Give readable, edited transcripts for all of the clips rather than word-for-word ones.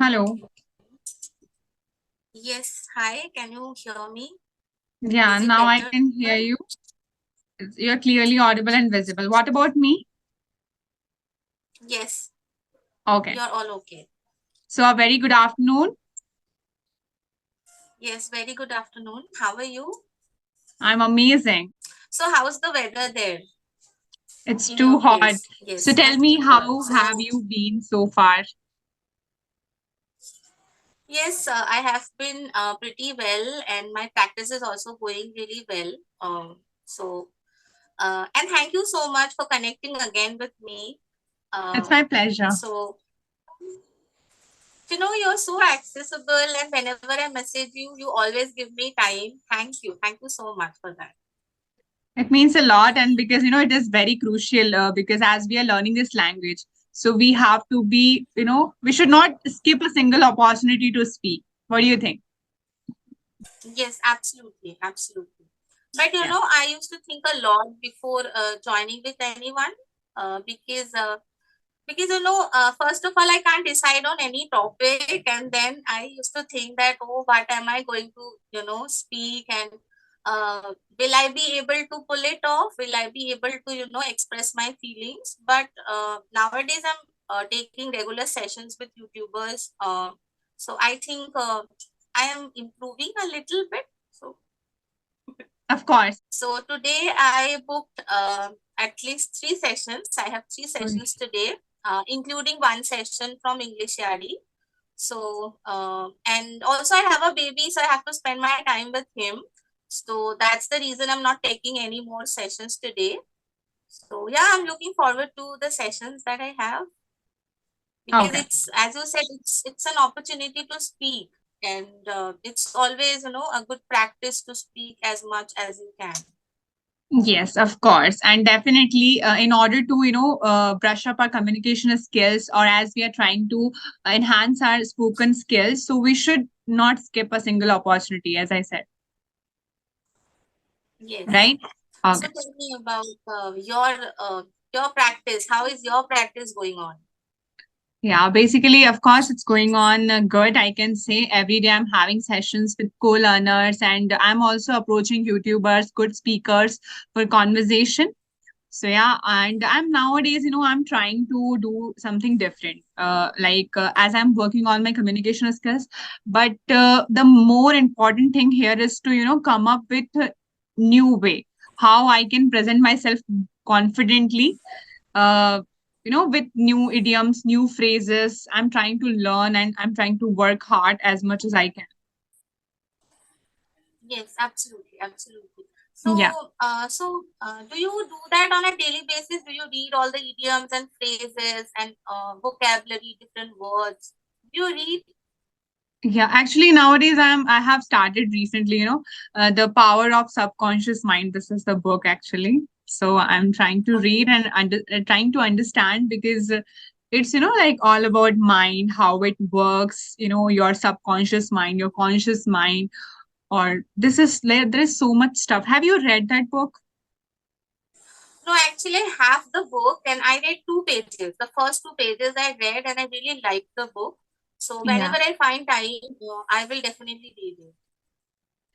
Hello. Yes, hi, can you hear me? Yeah, Is it now I better? can hear you. You're clearly audible and visible. What about me? Yes, Okay. you're all okay. So, a very good afternoon. Yes, very good afternoon. How are you? I'm amazing. So, how's the weather there It's in too your hot. place? So, Yes, tell that's me, good. how have So, you been so far? yes, I have been pretty well, and my practice is also going really well. And thank you so much for connecting again with me. It's Uh, my pleasure. so, you're so accessible, and whenever I message you, you always give me time. Thank you. Thank you so much for that. It means a lot, and because it is very crucial because as we are learning this language, so we have to be, we should not skip a single opportunity to speak. What do you think? Yes, absolutely, absolutely. But Yeah. I used to think a lot before joining with anyone because first of all, I can't decide on any topic, and then I used to think that, oh, what am I going to speak, and will I be able to pull it off? Will I be able to express my feelings? But nowadays, I'm taking regular sessions with YouTubers, so I think I am improving a little bit. Of course. So today I booked at least 3 sessions. I have 3 sessions today, including one session from English Yadi. So and also I have a baby, so I have to spend my time with him. So that's the reason I'm not taking any more sessions today. So yeah, I'm looking forward to the sessions that I have, because Okay. it's, as you said, it's an opportunity to speak, and it's always a good practice to speak as much as you can. Yes, of course. And definitely, in order to, brush up our communication skills, or as we are trying to enhance our spoken skills, so we should not skip a single opportunity, as I said, Yes. right? So Okay. tell me about your practice. How is your practice going on? Yeah, basically, of course, it's going on good. I can say every day I'm having sessions with co-learners, and I'm also approaching YouTubers, good speakers for conversation. So yeah, and I'm nowadays, I'm trying to do something different. As I'm working on my communication skills, but the more important thing here is to, come up with a new way how I can present myself confidently. Uh, with new idioms, new phrases. I'm trying to learn and I'm trying to work hard as much as I can. Yes, absolutely, absolutely. Yeah. Do you do that on a daily basis? Do you read all the idioms and phrases and vocabulary, different words? Do you read? Yeah, actually nowadays I have started recently, The Power of Subconscious Mind. This is the book actually. So I'm trying to Okay. read and trying to understand because it's like all about mind, how it works, your subconscious mind, your conscious mind, or this is like there is so much stuff. Have you read that book? No, actually, I have the book and I read 2 pages. The first 2 pages I read and I really liked the book. So Yeah, whenever I find time, I will definitely read it.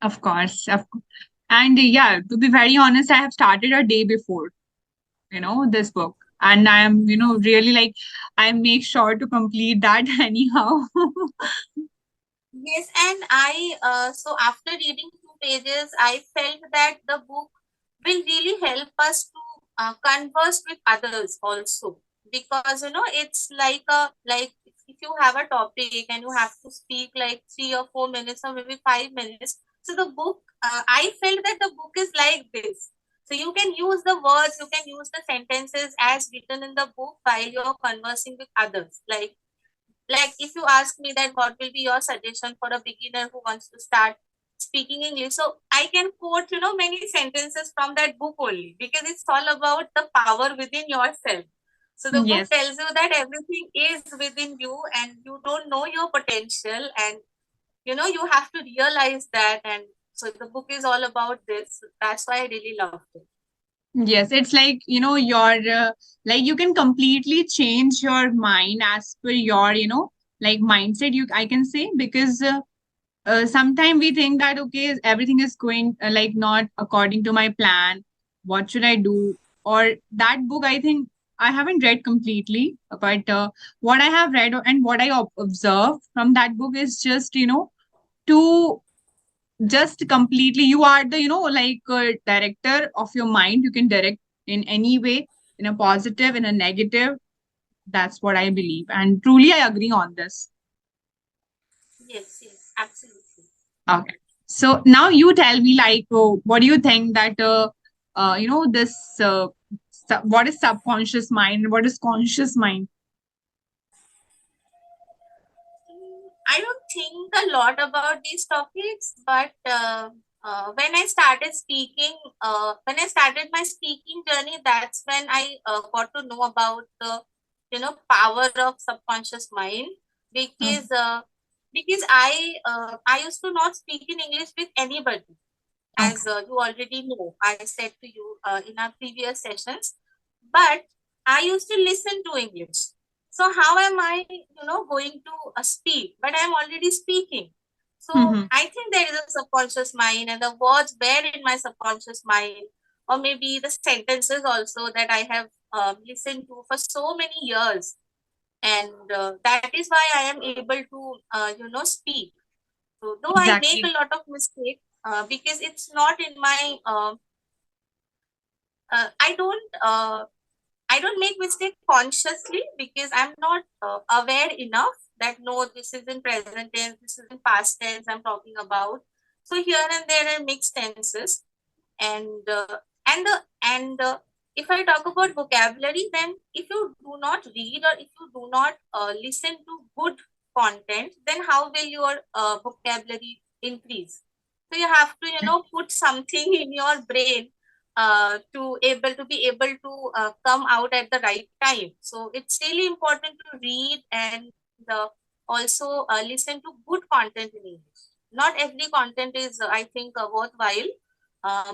of course. And yeah, to be very honest, I have started a day before, this book. And I'm, really like, I make sure to complete that anyhow. Yes, and so after reading 2 pages, I felt that the book will really help us to converse with others also, because it's like if you have a topic and you have to speak like 3 or 4 minutes or maybe 5 minutes. So the book, I felt that the book is like this. So you can use the words, you can use the sentences as written in the book while you're conversing with others. Like if you ask me that what will be your suggestion for a beginner who wants to start speaking English, so I can quote many sentences from that book only, because it's all about the power within yourself. So the book Yes. tells you that everything is within you and you don't know your potential, and you have to realize that. And so the book is all about this. That's why I really loved it. Yes. It's like, like you can completely change your mind as per your, like mindset, I can say, because sometimes we think that okay, everything is going like not according to my plan. What should I do? Or that book, I think I haven't read completely, but what I have read and what I observed from that book is just to just completely, you are the like director of your mind. You can direct in any way, in a positive, in a negative. That's what I believe, and truly I agree on this. Yes, yes, absolutely. Okay. So now you tell me, like, what do you think that, this, what is subconscious mind and what is conscious mind? I don't think a lot about these topics, but when I started speaking, when I started my speaking journey, that's when I got to know about the power of subconscious mind, Okay. because I used to not speak in English with anybody, Okay. as you already know. I said to you in our previous sessions, but I used to listen to English. So how am I, going to speak? But I'm already speaking. So Mm-hmm. I think there is a subconscious mind, and the words were in my subconscious mind, or maybe the sentences also that I have listened to for so many years, and that is why I am able to, speak. So though I make a Exactly. lot of mistakes, because it's not in my, uh, I don't. I don't make mistake consciously because I'm not aware enough that no, this is in present tense, this is in past tense I'm talking about. So here and there are mixed tenses, and if I talk about vocabulary, then if you do not read or if you do not listen to good content, then how will your vocabulary increase? So you have to put something in your brain to be able to come out at the right time. So it's really important to read and also listen to good content in English. Not every content is, I think, worthwhile,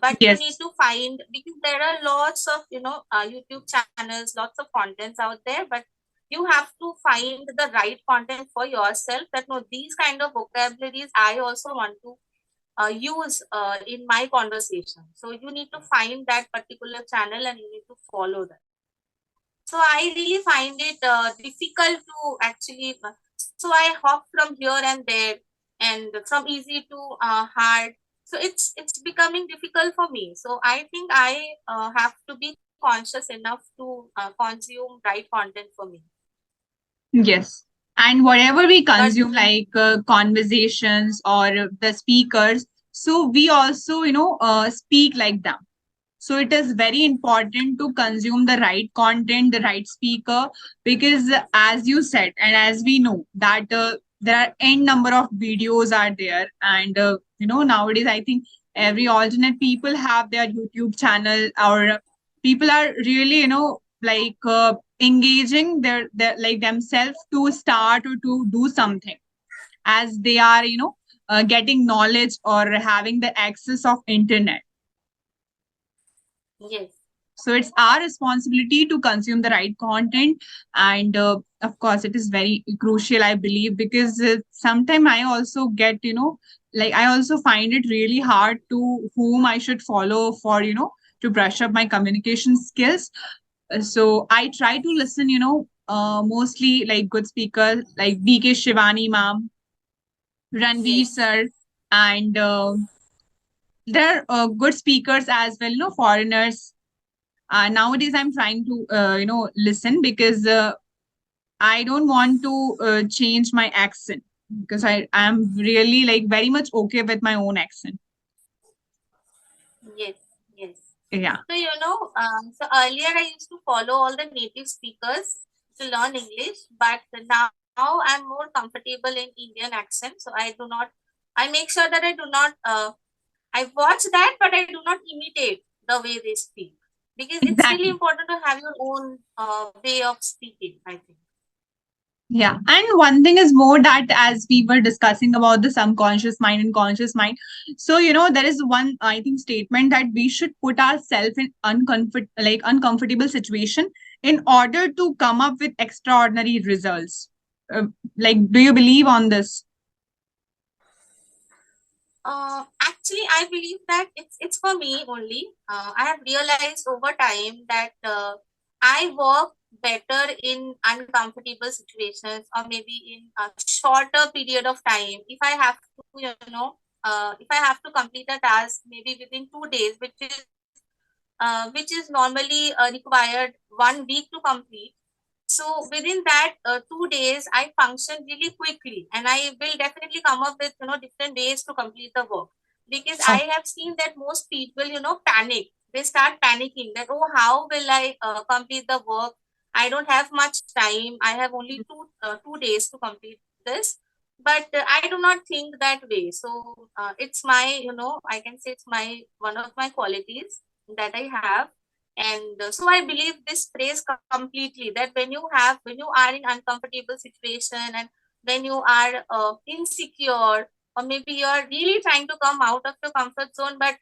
but you need Yes. to find, because there are lots of YouTube channels, lots of contents out there, but you have to find the right content for yourself. That no, these kind of vocabularies I also want to use in my conversation. So you need to find that particular channel and you need to follow that. So I really find it difficult to actually. So I hop from here and there, and from easy to hard. So it's becoming difficult for me. So I think I have to be conscious enough to consume right content for me. Yes. And whatever we But consume, like conversations or the speakers, so we also, speak like them. So it is very important to consume the right content, the right speaker, because as you said, and as we know that there are n number of videos are there, and nowadays I think every alternate people have their YouTube channel, or people are really like engaging their like themselves to start or to do something, as they are getting knowledge or having the access of internet. yes, So it's our responsibility to consume the right content. And of course, it is very crucial, I believe, because sometimes I also get, like I also find it really hard to whom I should follow for, to brush up my communication skills. So I try to listen, mostly like good speakers like BK Shivani ma'am, Ranveer yes, sir, and there are good speakers as well, foreigners. Nowadays I'm trying to listen, because I don't want to change my accent, because I am really like very much okay with my own accent. yes, yes. Yeah. So, so earlier I used to follow all the native speakers to learn English, but now I'm more comfortable in Indian accent. So I make sure that I watch that, but I do not imitate the way they speak, because it's really Exactly. important to have your own way of speaking, I think. Yeah, and one thing is more that, as we were discussing about the subconscious mind and conscious mind, so there is one, I think, statement that we should put ourselves in uncomfortable situation in order to come up with extraordinary results. like, do you believe on this? Actually, I believe that it's for me only. I have realized over time that I work better in uncomfortable situations, or maybe in a shorter period of time. If I have to, if I have to complete a task maybe within 2 days, which is normally required 1 week to complete. So within that 2 days, I function really quickly, and I will definitely come up with different ways to complete the work. Because Oh, I have seen that most people panic. They start panicking that, oh, how will I complete the work? I don't have much time. I have only 2 days to complete this. But I do not think that way. So it's my, I can say it's my one of my qualities that I have. And so I believe this phrase completely, that when you are in uncomfortable situation, and when you are insecure, or maybe you are really trying to come out of your comfort zone, but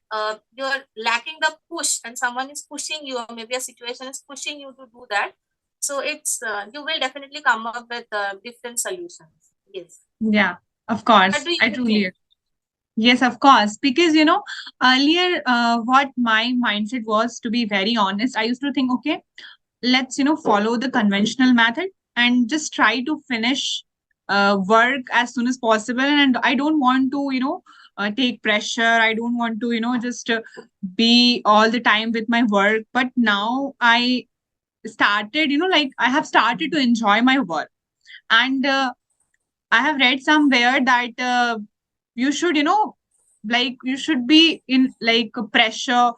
you're lacking the push, and someone is pushing you, or maybe a situation is pushing you to do that. So it's you will definitely come up with different solutions. Yes. yeah, of What course. do I you truly think? agree. Yes, of course. Because, earlier, what my mindset was, to be very honest, I used to think, okay, let's, follow the conventional method and just try to finish work as soon as possible. And I don't want to, take pressure. I don't want to, just be all the time with my work. But now I started, like, I have started to enjoy my work. And I have read somewhere that you should, like, you should be in like a pressure,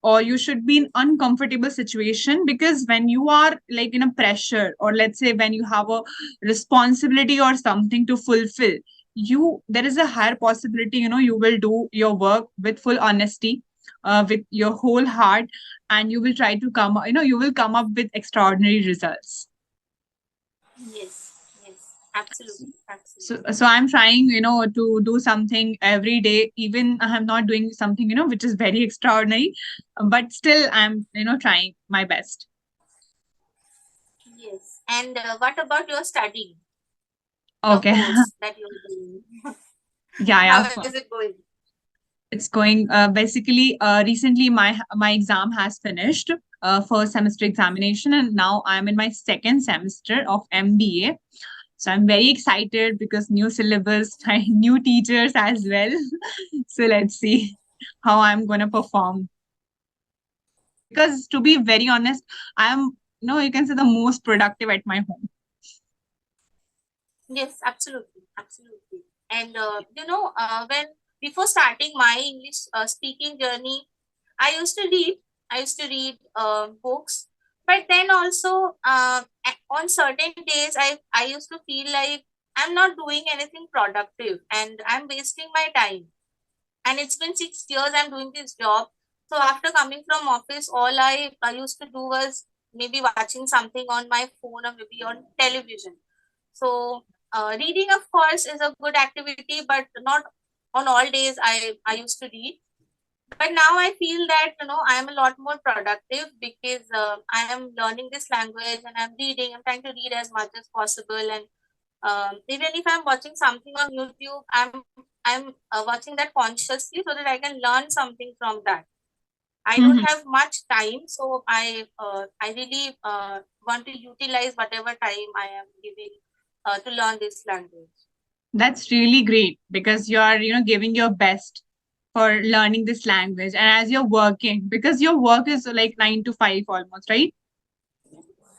or you should be in uncomfortable situation, because when you are like in a pressure, or let's say when you have a responsibility or something to fulfill, there is a higher possibility, you will do your work with full honesty, with your whole heart, and you will try to you will come up with extraordinary results. Yes, yes, absolutely, absolutely. So I'm trying, to do something every day, even I'm not doing something, which is very extraordinary, but still I'm, trying my best. Yes. And what about your studying, your Okay. course that you're doing? Yeah, yeah, How of is course. it going? It's going, basically, recently my exam has finished, first semester examination, and now I'm in my second semester of MBA. So I'm very excited, because new syllabus, new teachers as well. So let's see how I'm going to perform. Because to be very honest, I'm, you can say, the most productive at my home. Yes, absolutely, absolutely. And when before starting my English speaking journey, I used to read. I used to read books, but then also on certain days, I used to feel like I'm not doing anything productive, and I'm wasting my time. And it's been 6 years I'm doing this job. So after coming from office, all I used to do was maybe watching something on my phone, or maybe on television. So reading, of course, is a good activity, but not on all days I used to read. But now I feel that I am a lot more productive, because I am learning this language, and I'm reading. I'm trying to read as much as possible, and even if I'm watching something on YouTube, I'm watching that consciously, so that I can learn something from that. I don't Mhm. have much time, so I really want to utilize whatever time I am giving to learn this language. That's really great, because you are, giving your best for learning this language, and as you're working, because your work is like 9 to 5 almost, right?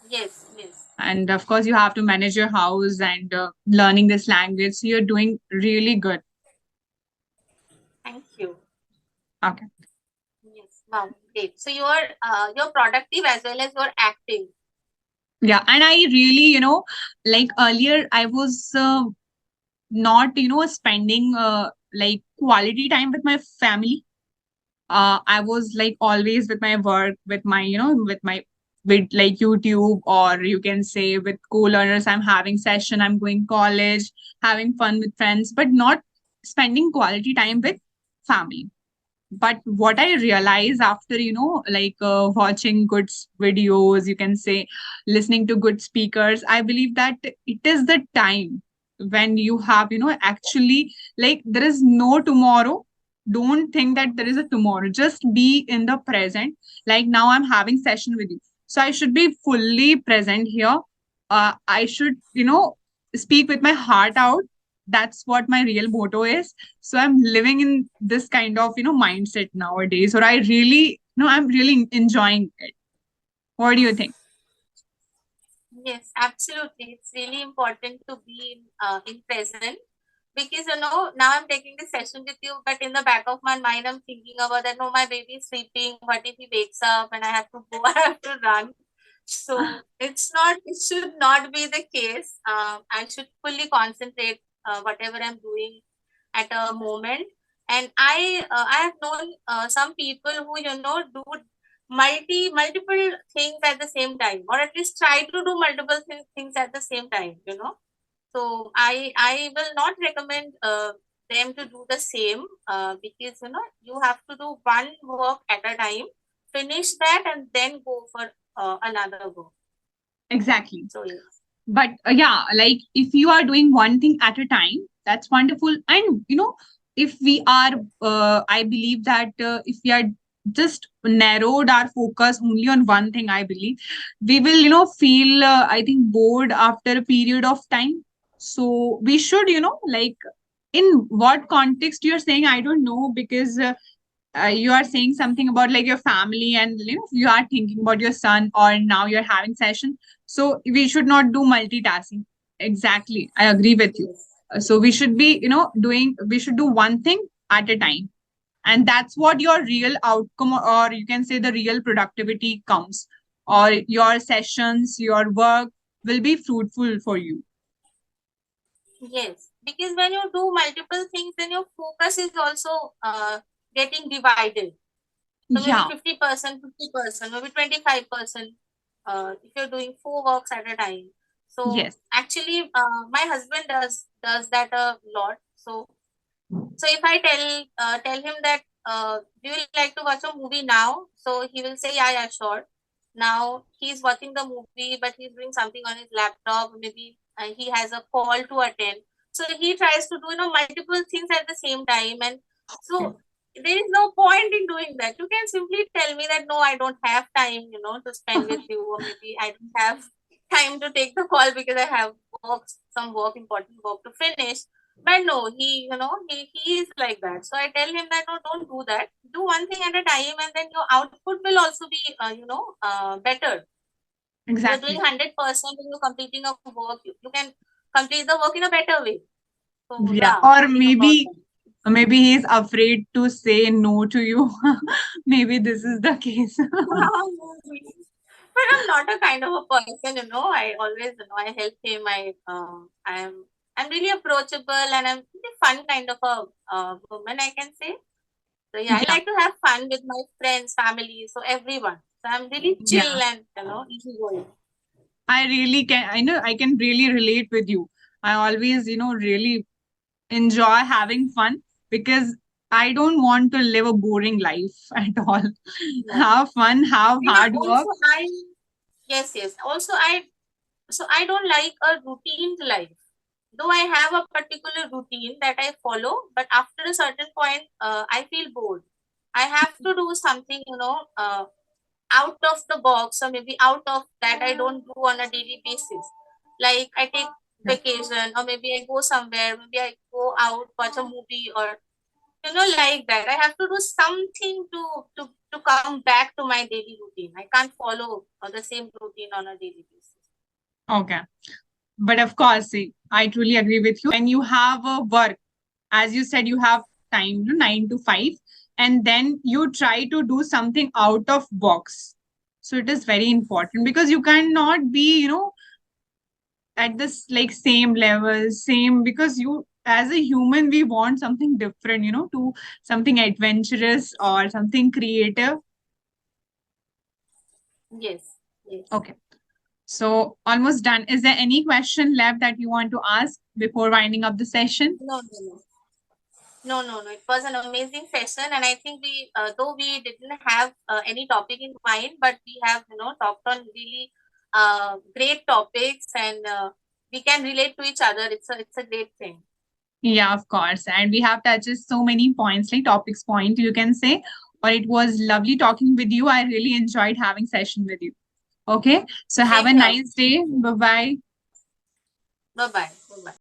Yes, yes. And of course you have to manage your house and learning this language, so you're doing really good. Thank you. Okay. Yes, wow, great. So you're productive as well as you're active. Yeah, and I really, like, earlier I was not, spending like quality time with my family. I was like always with my work, with my, with like YouTube, or you can say with co-learners. I'm having session, I'm going college, having fun with friends, but not spending quality time with family. But what I realize after, like watching good videos, you can say, listening to good speakers, I believe that it is the time when you have, actually, like, there is no tomorrow. Don't think that there is a tomorrow. Just be in the present. Like now I'm having session with you. So I should be fully present here. I should, speak with my heart out. That's what my real motto is. So I'm living in this kind of mindset nowadays, or I really I'm really enjoying it. What do you think? Yes, absolutely. It's really important to be in present, because now I'm taking this session with you, but in the back of my mind I'm thinking about that. No, my baby is sleeping. What if he wakes up and I have to go? I have to run. So it's not. It should not be the case. I should fully concentrate whatever I'm doing at a moment. And I have known some people who do multiple things at the same time, or at least try to do multiple things at the same time. So I will not recommend them to do the same, because you have to do one work at a time, finish that, and then go for another work. Exactly. So yes. But yeah, like if you are doing one thing at a time, that's wonderful. And if we are I believe that if we are just narrowed our focus only on one thing, I believe we will feel I think bored after a period of time. So we should like, in what context you're saying, I don't know, because you are saying something about like your family, and you are thinking about your son, or now you're having session. So we should not do multitasking. Exactly, I agree with you. Yes. So we should be we should do one thing at a time, and that's what your real outcome, or you can say the real productivity comes, or your sessions, your work will be fruitful for you. Yes, because when you do multiple things, then your focus is also getting divided. So maybe Yeah. 50%, 50%, maybe 25%. If you're doing four works at a time. So Yes. actually, my husband does that a lot. So if I tell him that, do you like to watch a movie now? So he will say, yeah, yeah, sure. Now he's watching the movie, but he's doing something on his laptop. Maybe he has a call to attend. So he tries to do multiple things at the same time, and Okay. so there is no point in doing that. You can simply tell me that no, I don't have time, to spend with you, or maybe I don't have time to take the call because I have some important work to finish. But no, he is like that. So I tell him that no, don't do that. Do one thing at a time, and then your output will also be, better. You're doing Exactly. 100% and you're completing a work. You can complete the work in a better way. So Yeah, yeah, or think about maybe that. he's afraid to say no to you. Maybe this is the case. But I'm not a kind of a person, I always, I help him. I'm really approachable, and I'm really fun kind of a woman, I can say. So yeah, I Yeah, like to have fun with my friends, family, so everyone. So I'm really yeah. chill and easygoing. I really can, I know I can really relate with you. I always, really enjoy having fun, because I don't want to live a boring life at all. Yeah. Have fun, have And hard also work. I yes, yes. Also I don't like a routine life. Though I have a particular routine that I follow, but after a certain point, I feel bored. I have to do something, out of the box, or maybe out of that I don't do on a daily basis. Like I take Yeah. vacation, or maybe I go somewhere, maybe I go out, watch a movie, or like that. I have to do something to come back to my daily routine. I can't follow the same routine on a daily basis. Okay. But of course, see, I truly agree with you. When you have a work, as you said, you have time, 9 to 5, and then you try to do something out of box. So it is very important, because you cannot be, at this like same level, same, because you as a human we want something different, to something adventurous or something creative. Yes, yes. Okay. So almost done. Is there any question left that you want to ask before winding up the session? No, no, no. No. It was an amazing session, and I think we, though we didn't have any topic in mind, but we have, talked on really great topics, and we can relate to each other. It's a great thing. Yeah, of course. And we have touched so many points, like topics point, you can say. Or it was lovely talking with you. I really enjoyed having session with you. Okay. So have Same a here. nice day. Bye bye. Bye bye. Bye bye.